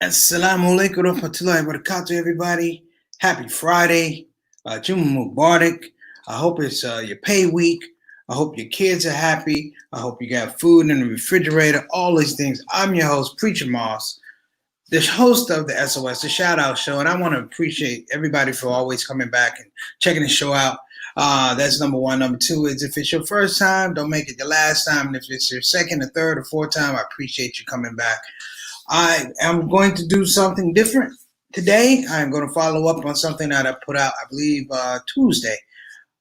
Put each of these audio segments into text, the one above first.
Assalamu alaikum warahmatullahi wabarakatuh, everybody. Happy Friday. Juma Mubarak. I hope it's your pay week. I hope your kids are happy. I hope you got food in the refrigerator, all these things. I'm your host, Preacher Moss, the host of the SOS, the Shout Out Show, and I want to appreciate everybody for always coming back and checking the show out. That's number one. Number two is if it's your first time, don't make it your last time. And if it's your second or third or fourth time, I appreciate you coming back. I am going to do something different today. I'm going to follow up on something that I put out, I believe, Tuesday.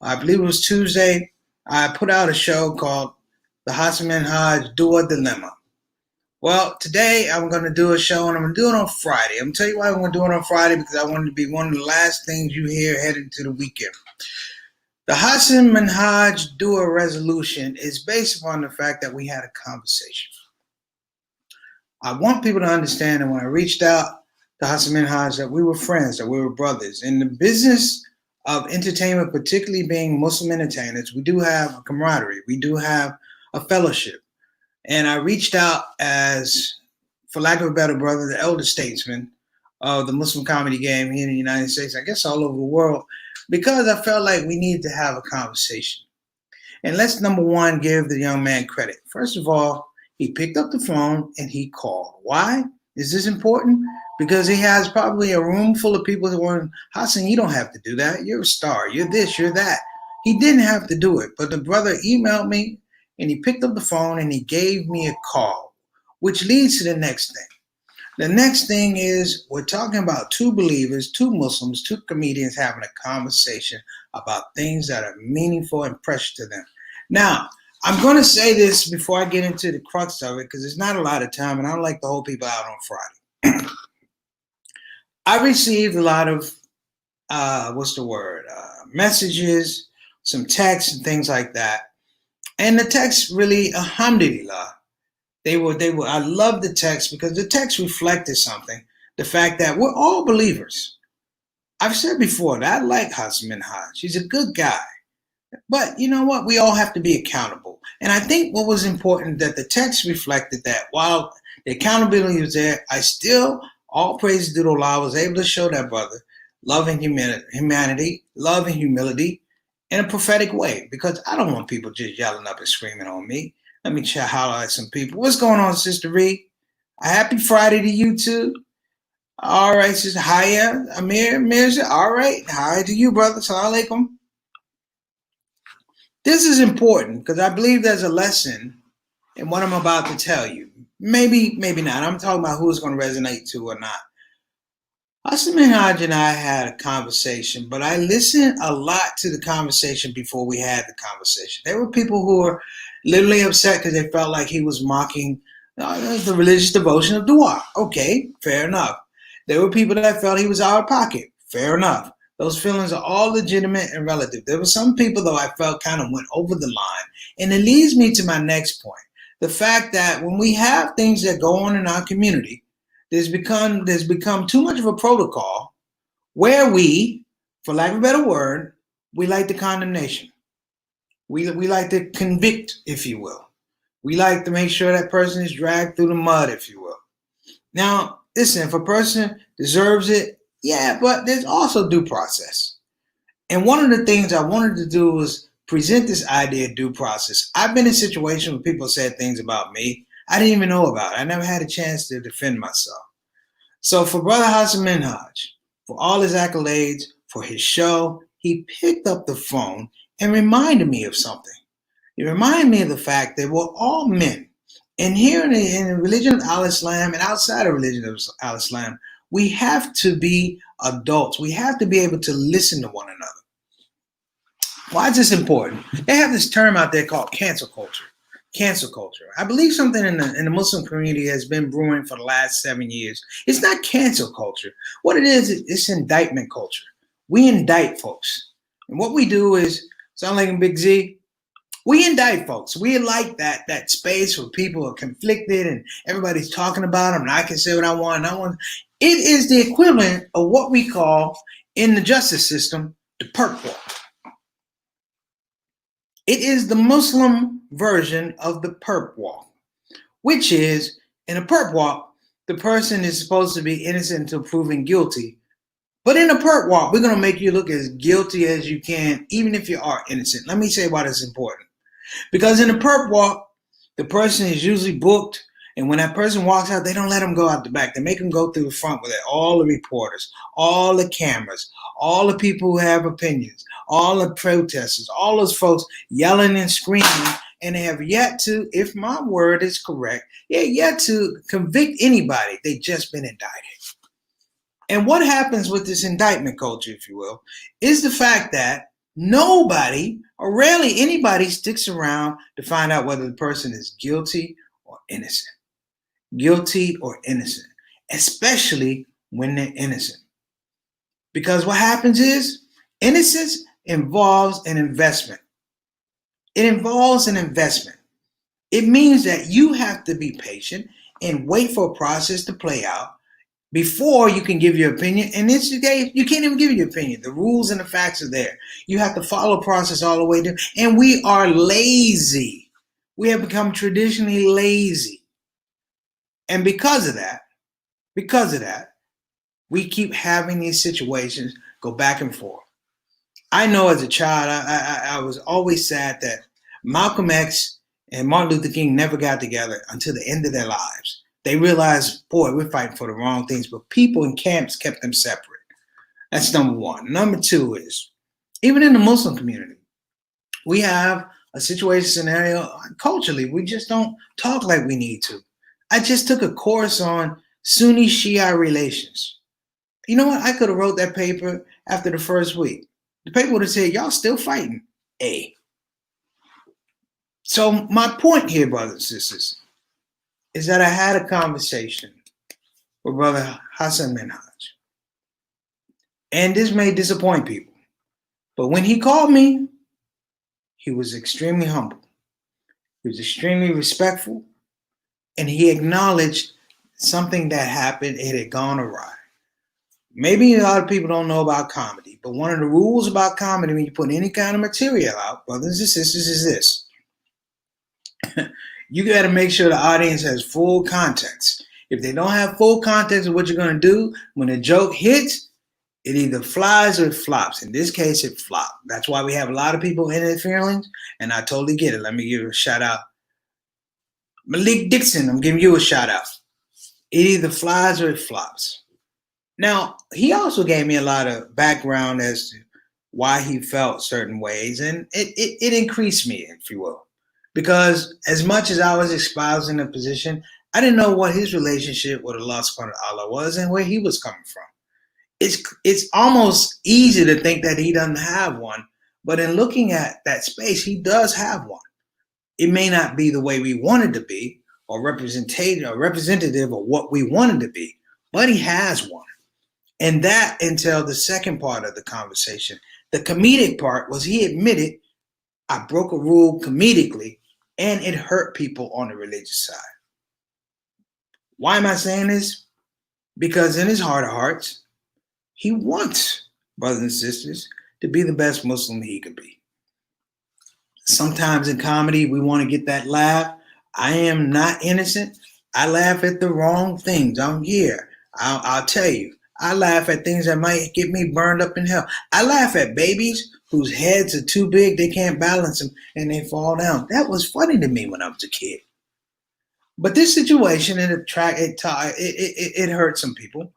I believe it was Tuesday. I put out a show called the Hasan Minhaj Dua Dillema. Well, today I'm going to do a show, and I'm going to do it on Friday. I'm going to tell you why I'm going to do it on Friday, because I want it to be one of the last things you hear heading to the weekend. The Hasan Minhaj Dua resolution is based upon the fact that we had a conversation. I want people to understand that when I reached out to Hasan Minhaj, that we were friends, that we were brothers. In the business of entertainment, particularly being Muslim entertainers, we do have a camaraderie. We do have a fellowship. And I reached out as, for lack of a better brother, the elder statesman of the Muslim comedy game here in the United States, I guess all over the world, because I felt like we needed to have a conversation. And let's, number one, give the young man credit. First of all, he picked up the phone and he called. Why is this important? Because he has probably a room full of people who are, Hasan, you don't have to do that. You're a star. You're this, you're that. He didn't have to do it. But the brother emailed me and he picked up the phone and he gave me a call, which leads to the next thing. The next thing is we're talking about two believers, two Muslims, two comedians having a conversation about things that are meaningful and precious to them. Now, I'm going to say this before I get into the crux of it, because there's not a lot of time, and I don't like to hold people out on Friday. I received a lot of, messages, some texts and things like that. And the text really, alhamdulillah, I love the text because the text reflected something. The fact that we're all believers. I've said before that I like Hasan Minhaj. He's a good guy. But you know what? We all have to be accountable. And I think what was important that the text reflected that while the accountability was there, I still, all praise to Allah, was able to show that brother love and humanity, love and humility in a prophetic way. Because I don't want people just yelling up and screaming on me. Let me highlight some people. What's going on, Sister Ree? A happy Friday to you too. All right, Sister Haya, Amir, Mirza. All right. Hi to you, brother. Assalamu alaikum. This is important because I believe there's a lesson in what I'm about to tell you. Maybe not. I'm talking about who's going to resonate to or not. Hasan Minhaj and I had a conversation, but I listened a lot to the conversation before we had the conversation. There were people who were literally upset because they felt like he was mocking the religious devotion of dua. Okay, fair enough. There were people that felt he was out of pocket. Fair enough. Those feelings are all legitimate and relative. There were some people, though, I felt kind of went over the line. And it leads me to my next point. The fact that when we have things that go on in our community, there's become too much of a protocol where we, for lack of a better word, we like the condemnation. We like to convict, if you will. We like to make sure that person is dragged through the mud, if you will. Now, listen, if a person deserves it, yeah, but there's also due process. And one of the things I wanted to do was present this idea of due process. I've been in situations where people said things about me I didn't even know about it. I never had a chance to defend myself. So for Brother Hasan Minhaj, for all his accolades, for his show, he picked up the phone and reminded me of something. It reminded me of the fact that we're all men. And here in the religion of Al-Islam and outside of religion of Al-Islam, we have to be adults. We have to be able to listen to one another. Why is this important? They have this term out there called cancel culture. cancel culture. I believe something in the Muslim community has been brewing for the last 7 years. It's not cancel culture. What it is, it's indictment culture. We indict folks. And what we do is, sound like a Big Z, we indict folks. We like that space where people are conflicted and everybody's talking about them, and I can say what I want. It is the equivalent of what we call in the justice system the perp walk. It is the Muslim version of the perp walk, which is, in a perp walk, the person is supposed to be innocent until proven guilty. But in a perp walk, we're going to make you look as guilty as you can, even if you are innocent. Let me say why that's important. Because in a perp walk, the person is usually booked, and when that person walks out, they don't let them go out the back. They make them go through the front with it. All the reporters, all the cameras, all the people who have opinions, all the protesters, all those folks yelling and screaming, and they have yet to, if my word is correct, yet to convict anybody. They've just been indicted. And what happens with this indictment culture, if you will, is the fact that nobody, or rarely anybody, sticks around to find out whether the person is guilty or innocent. Guilty or innocent, especially when they're innocent. Because what happens is, innocence involves an investment. It involves an investment. It means that you have to be patient and wait for a process to play out before you can give your opinion. And in this case, you can't even give your opinion. The rules and the facts are there. You have to follow a process all the way through. And we are lazy. We have become traditionally lazy. And because of that, we keep having these situations go back and forth. I know as a child, I was always sad that Malcolm X and Martin Luther King never got together until the end of their lives. They realized, boy, we're fighting for the wrong things, but people in camps kept them separate. That's number one. Number two is, even in the Muslim community, we have a situation scenario, culturally, we just don't talk like we need to. I just took a course on Sunni Shia relations. You know what? I could have wrote that paper after the first week. The paper would have said, y'all still fighting. So my point here, brothers and sisters, is that I had a conversation with Brother Hasan Minhaj. And this may disappoint people. But when he called me, he was extremely humble. He was extremely respectful. And he acknowledged something that happened. It had gone awry. Maybe a lot of people don't know about comedy, but one of the rules about comedy when you put any kind of material out, brothers and sisters, is this. You got to make sure the audience has full context. If they don't have full context of what you're going to do, when a joke hits, it either flies or it flops. In this case, it flopped. That's why we have a lot of people in their feelings, and I totally get it. Let me give a shout out. Malik Dixon, I'm giving you a shout out. It either flies or it flops. Now, he also gave me a lot of background as to why he felt certain ways, and it increased me, if you will. Because as much as I was espousing a position, I didn't know what his relationship with Allah subhanahu wa ta'ala was and where he was coming from. It's almost easy to think that he doesn't have one, but in looking at that space, he does have one. It may not be the way we want it to be, or representative of what we wanted to be, but he has one. And that until the second part of the conversation. The comedic part was he admitted, I broke a rule comedically, and it hurt people on the religious side. Why am I saying this? Because in his heart of hearts, he wants, brothers and sisters, to be the best Muslim he could be. Sometimes in comedy, we want to get that laugh. I am not innocent. I laugh at the wrong things. I'm here. I'll tell you. I laugh at things that might get me burned up in hell. I laugh at babies whose heads are too big, they can't balance them, and they fall down. That was funny to me when I was a kid. But this situation, it hurt some people.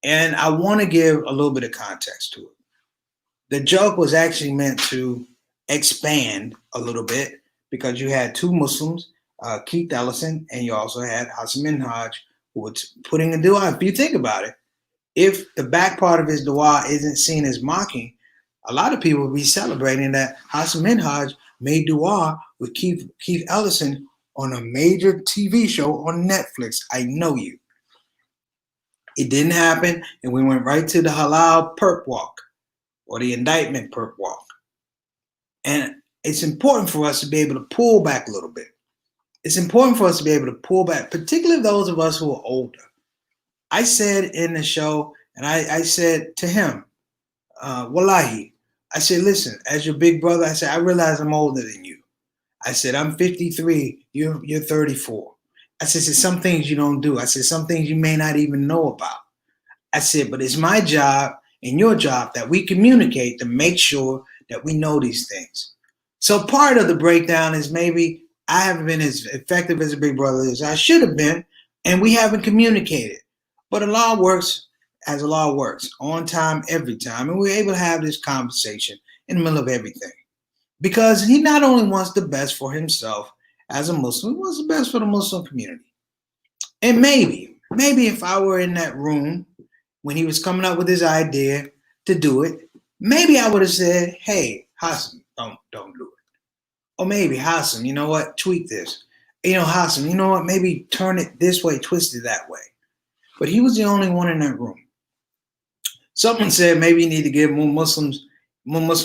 And I want to give a little bit of context to it. The joke was actually meant to expand a little bit because you had two Muslims, Keith Ellison, and you also had Hasan Minhaj, who was putting a dua. If you think about it, if the back part of his dua isn't seen as mocking, a lot of people will be celebrating that Hasan Minhaj made Dua with Keith Ellison on a major TV show on Netflix. I know you. It didn't happen, and we went right to the halal perp walk or the indictment perp walk. And it's important for us to be able to pull back a little bit. It's important for us to be able to pull back, particularly those of us who are older. I said in the show, and I said to him, Wallahi, I said, listen, as your big brother, I said, I realize I'm older than you. I said, I'm 53, you're 34. I said, there's some things you don't do. I said, some things you may not even know about. I said, but it's my job and your job that we communicate to make sure that we know these things. So part of the breakdown is maybe I haven't been as effective as a big brother as I should have been, and we haven't communicated. But a law works as a law works, on time, every time, and we're able to have this conversation in the middle of everything. Because he not only wants the best for himself as a Muslim, he wants the best for the Muslim community. And maybe if I were in that room when he was coming up with his idea to do it, maybe I would have said, hey, Hasan, don't do it. Or maybe, Hasan, you know what, tweak this. Hasan, you know what, maybe turn it this way, twist it that way. But he was the only one in that room. Someone said maybe you need to get more Muslim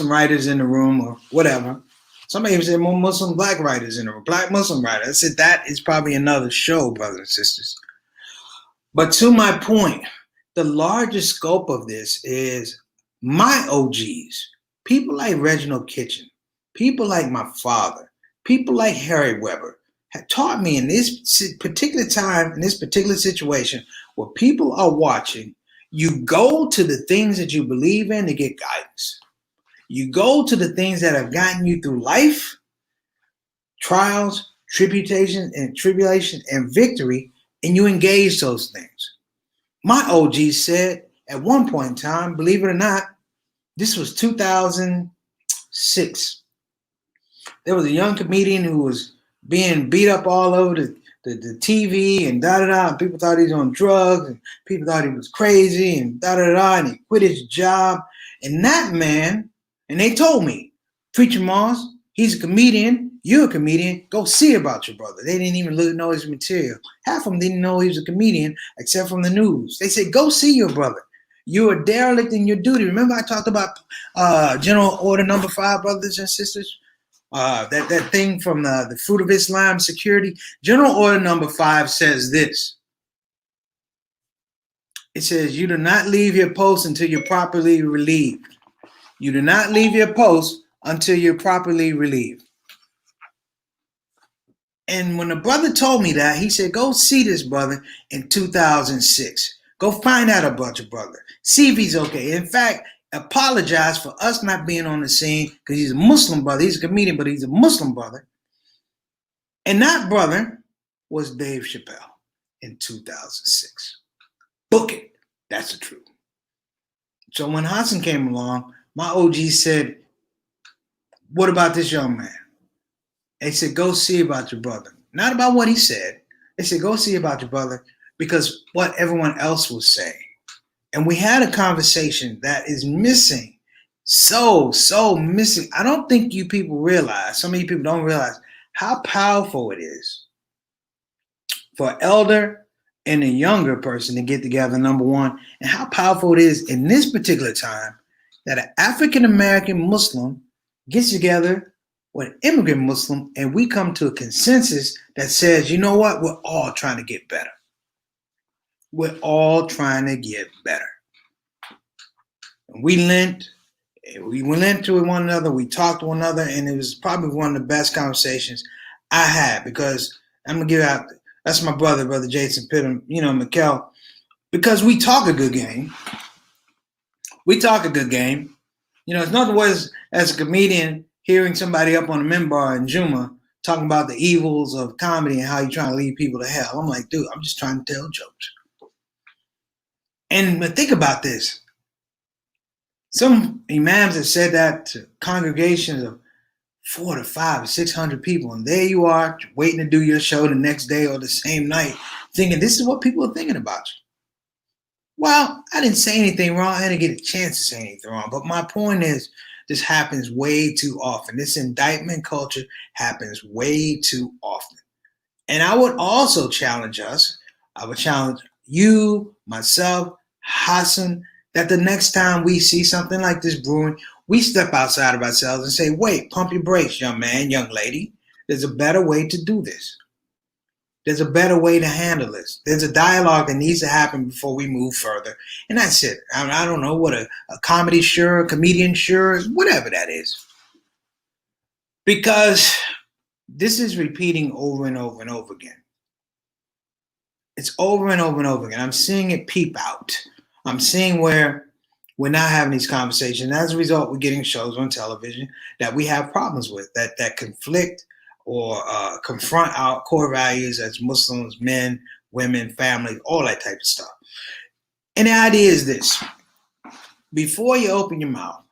writers in the room or whatever. Somebody said more Muslim black writers in the room, black Muslim writers. I said that is probably another show, brothers and sisters. But to my point, the larger scope of this is my OGs, people like Reginald Kitchen, people like my father, people like Harry Weber, have taught me in this particular time, in this particular situation, where people are watching, you go to the things that you believe in to get guidance. You go to the things that have gotten you through life, trials, tribulation, and victory, and you engage those things. My OG said at one point in time, believe it or not, this was 2006. There was a young comedian who was being beat up all over the TV and da-da-da, and people thought he was on drugs, and people thought he was crazy, and da-da-da, and he quit his job. And that man, and they told me, Preacher Moss, he's a comedian, you're a comedian, go see about your brother. They didn't even know his material. Half of them didn't know he was a comedian, except from the news. They said, go see your brother. You're a derelict in your duty. Remember I talked about General Order Number 5, brothers and sisters? That thing from the Fruit of Islam security. General Order Number 5 says this. It says, you do not leave your post until you're properly relieved. You do not leave your post until you're properly relieved. And when the brother told me that, he said, go see this brother in 2006. Go find out about your brother. See if he's okay. In fact, apologize for us not being on the scene because he's a Muslim brother. He's a comedian, but he's a Muslim brother. And that brother was Dave Chappelle in 2006. Book it. That's the truth. So when Hasan came along, my OG said, what about this young man? They said, go see about your brother. Not about what he said. They said, go see about your brother because what everyone else was saying. And we had a conversation that is missing. So missing. I don't think you people realize, some of you people don't realize how powerful it is for an elder and a younger person to get together, number one, and how powerful it is in this particular time that an African-American Muslim gets together with an immigrant Muslim and we come to a consensus that says, you know what, we're all trying to get better. We're all trying to get better. And we lent to one another, we talked to one another, and it was probably one of the best conversations I had because I'm going to give out, that's my brother Jason Pittum, Mikkel, because we talk a good game. We talk a good game. It's nothing worse as a comedian hearing somebody up on the minbar in Juma talking about the evils of comedy and how you're trying to lead people to hell. I'm like, dude, I'm just trying to tell jokes. But think about this. Some imams have said that to congregations of 400 to 500 or 600 people, and there you are waiting to do your show the next day or the same night, thinking this is what people are thinking about you. Well, I didn't say anything wrong. I didn't get a chance to say anything wrong. But my point is, This happens way too often. This indictment culture happens way too often. And I would also challenge us, I would challenge you, myself, Hasan, that the next time we see something like this brewing, we step outside of ourselves and say, wait, pump your brakes, young man, young lady. There's a better way to do this. There's a better way to handle this. There's a dialogue that needs to happen before we move further. And that's it. I don't know what a comedy sure, a comedian sure, whatever that is. Because this is repeating over and over and over again. It's over and over and over again. I'm seeing it peep out. I'm seeing where we're not having these conversations. As a result, we're getting shows on television that we have problems with, that conflict or confront our core values as Muslims, men, women, families, all that type of stuff. And the idea is this. Before you open your mouth,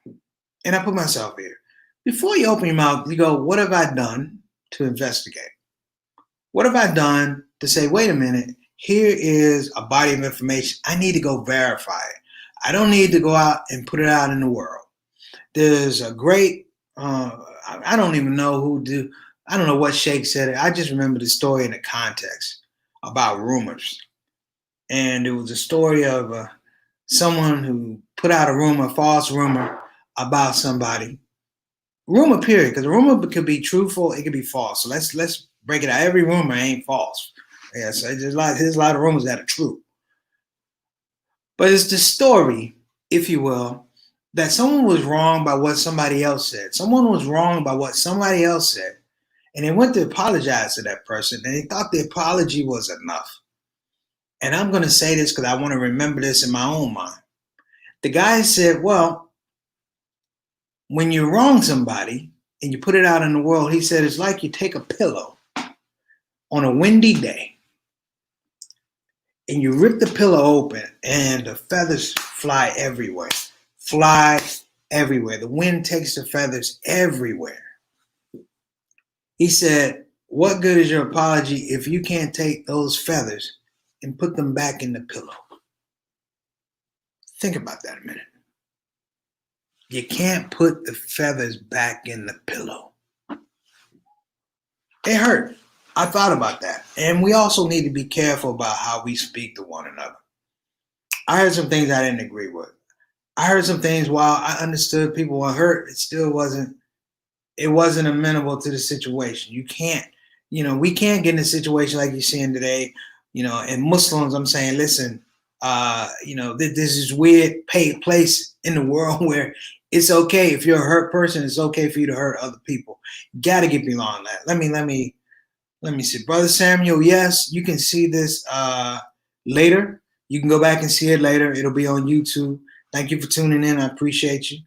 and I put myself here, before you open your mouth, you go, what have I done to investigate? What have I done to say, wait a minute, here is a body of information. I need to go verify it. I don't need to go out and put it out in the world. There's a great, I don't even know I don't know what Sheikh said it. I just remember the story in the context about rumors. And it was a story of someone who put out a rumor, a false rumor about somebody. Rumor, period, because a rumor could be truthful, it could be false. So let's break it out. Every rumor ain't false. Yeah, so there's a lot of rumors that are true. But it's the story, if you will, that someone was wrong by what somebody else said. Someone was wrong by what somebody else said. And they went to apologize to that person, and they thought the apology was enough. And I'm going to say this because I want to remember this in my own mind. The guy said, well, when you wrong somebody and you put it out in the world, he said, it's like you take a pillow on a windy day and you rip the pillow open and the feathers fly everywhere. Fly everywhere. The wind takes the feathers everywhere. He said, what good is your apology if you can't take those feathers and put them back in the pillow? Think about that a minute. You can't put the feathers back in the pillow. It hurt. I thought about that. And we also need to be careful about how we speak to one another. I heard some things I didn't agree with. I heard some things while I understood people were hurt, it wasn't amenable to the situation. You can't, we can't get in a situation like you're seeing today, and Muslims, I'm saying, listen, this is weird place in the world where it's okay if you're a hurt person. It's okay for you to hurt other people. You got to get beyond that. Let me see, Brother Samuel. Yes, you can see this later. You can go back and see it later. It'll be on YouTube. Thank you for tuning in. I appreciate you.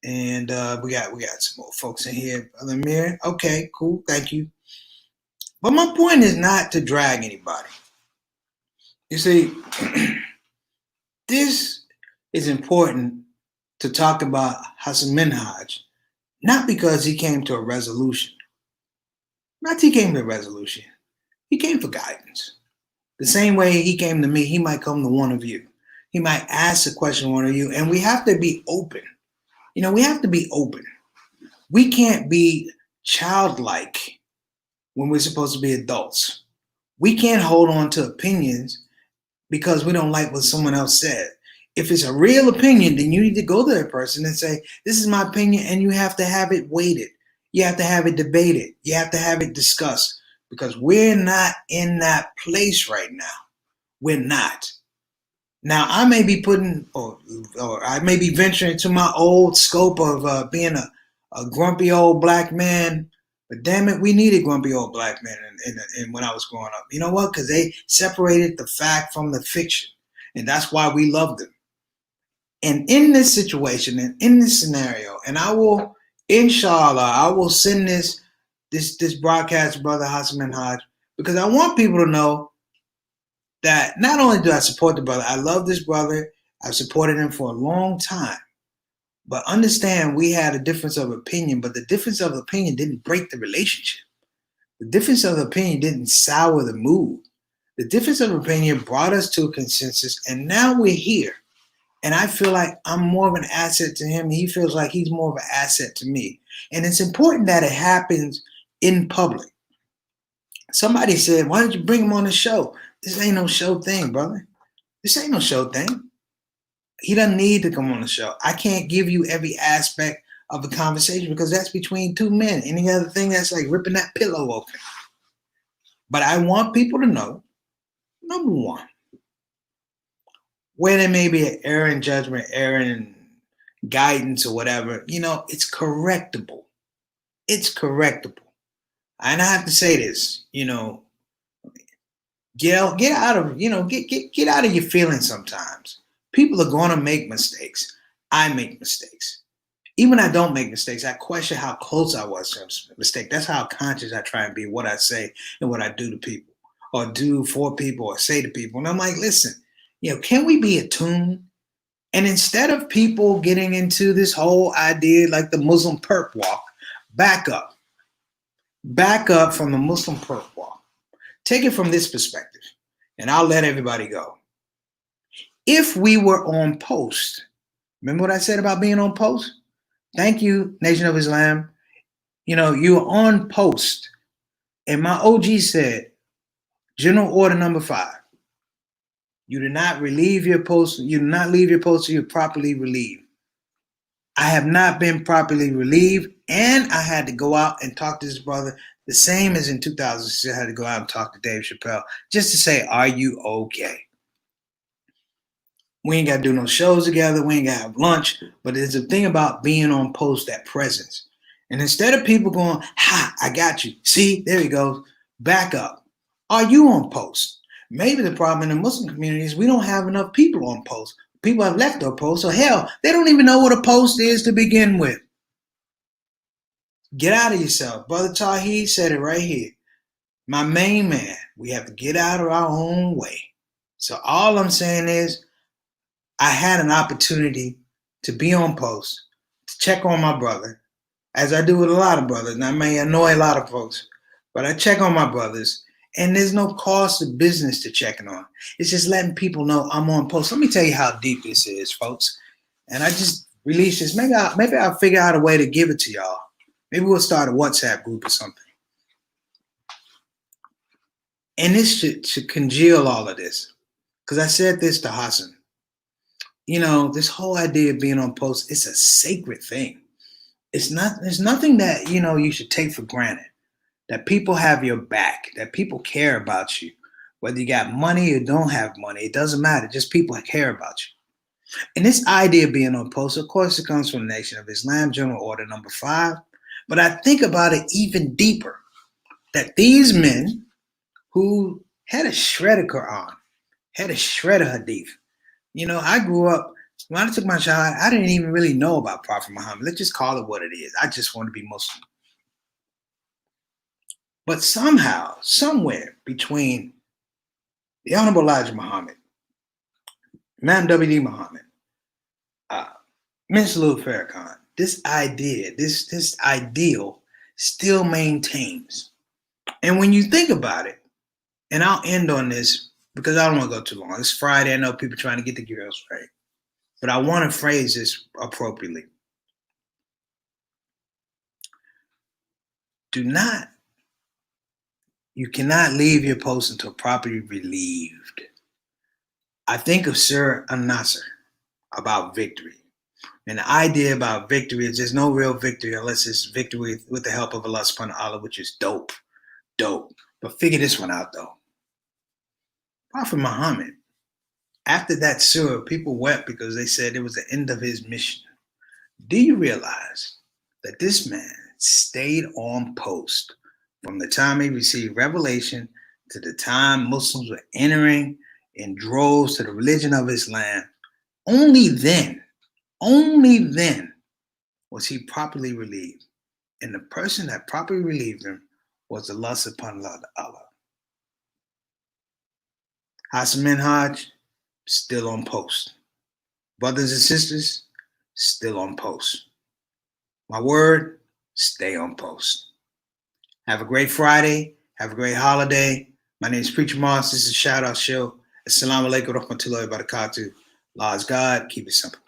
And we got some more folks in here. Brother Mir. Okay, cool. Thank you. But my point is not to drag anybody. You see, this is important to talk about Hasan Minhaj, not because he came to a resolution. Not he came to a resolution. He came for guidance. The same way he came to me, he might come to one of you. He might ask a question to one of you, and we have to be open. We have to be open. We can't be childlike when we're supposed to be adults. We can't hold on to opinions because we don't like what someone else said. If it's a real opinion, then you need to go to that person and say, this is my opinion, and you have to have it weighted. You have to have it debated. You have to have it discussed, because we're not in that place right now. We're not. Now, I may be putting, or I may be venturing to my old scope of being a grumpy old black man, but damn it, we needed grumpy old black men in when I was growing up. You know what? Because they separated the fact from the fiction, and that's why we loved them. And in this situation, and in this scenario, and I will, inshallah, I will send this broadcast to Brother Hasan Minhaj, because I want people to know that not only do I support the brother, I love this brother, I've supported him for a long time, but understand we had a difference of opinion, but the difference of opinion didn't break the relationship. The difference of opinion didn't sour the mood. The difference of opinion brought us to a consensus, and now we're here. And I feel like I'm more of an asset to him. He feels like he's more of an asset to me. And it's important that it happens in public. Somebody said, why don't you bring him on the show? This ain't no show thing, brother. This ain't no show thing. He doesn't need to come on the show. I can't give you every aspect of a conversation because that's between two men. Any other thing that's like ripping that pillow open. But I want people to know, number one, where there may be an error in judgment, error in guidance or whatever, it's correctable. It's correctable. And I have to say this, get out of get out of your feelings sometimes. People are going to make mistakes. I make mistakes. Even when I don't make mistakes, I question how close I was to a mistake. That's how conscious I try and be, what I say and what I do to people, or do for people, or say to people. And I'm like, listen, can we be attuned? And instead of people getting into this whole idea like the Muslim perp walk, back up. Back up from the Muslim perp walk. Take it from this perspective, and I'll let everybody go. If we were on post, remember what I said about being on post? Thank you, Nation of Islam. You were on post, and my OG said, General Order number 5. You do not relieve your post. You do not leave your post till you're properly relieved. I have not been properly relieved, and I had to go out and talk to this brother, the same as in 2006. I had to go out and talk to Dave Chappelle just to say, are you okay? We ain't got to do no shows together. We ain't got to have lunch. But there's a thing about being on post, that presence. And instead of people going, ha, I got you. See, there he goes. Back up. Are you on post? Maybe the problem in the Muslim community is we don't have enough people on post. People have left their post. So hell, they don't even know what a post is to begin with. Get out of yourself. Brother Tawheed said it right here. My main man, we have to get out of our own way. So all I'm saying is, I had an opportunity to be on post, to check on my brother, as I do with a lot of brothers. And I may annoy a lot of folks, but I check on my brothers, and there's no cost of business to checking on. It's just letting people know I'm on post. Let me tell you how deep this is, folks. And I just released this. Maybe I'll figure out a way to give it to y'all. Maybe we'll start a WhatsApp group or something. And this should congeal all of this. Because I said this to Hasan. This whole idea of being on post, it's a sacred thing. There's nothing that, you should take for granted. That people have your back, that people care about you. Whether you got money or don't have money, it doesn't matter. Just people care about you. And this idea of being on post, of course, it comes from the Nation of Islam, General Order number 5. But I think about it even deeper. That these men who had a shredder Quran, had a shredder Hadith. I grew up, when I took my child, I didn't even really know about Prophet Muhammad. Let's just call it what it is. I just want to be Muslim. But somehow, somewhere between the Honorable Elijah Muhammad, Imam W.D. Muhammad, Minister Louis Farrakhan, this idea, this ideal still maintains. And when you think about it, and I'll end on this because I don't want to go too long. It's Friday. I know people trying to get the girls right. But I want to phrase this appropriately. You cannot leave your post until properly relieved. I think of Sir An-Nasr about victory. And the idea about victory is there's no real victory unless it's victory with the help of Allah subhanahu wa ta'ala, which is dope. But figure this one out though. Prophet Muhammad, after that surah, people wept because they said it was the end of his mission. Do you realize that this man stayed on post from the time he received revelation to the time Muslims were entering in droves to the religion of Islam? Only then was he properly relieved. And the person that properly relieved him was Allah subhanahu wa ta'ala. Hasan Minhaj, still on post. Brothers and sisters, still on post. My word, stay on post. Have a great Friday. Have a great holiday. My name is Preacher Moss. This is ShOUT Show. Assalamu alaikum wa rahmatullahi wa barakatuh. Law's God. Keep it simple.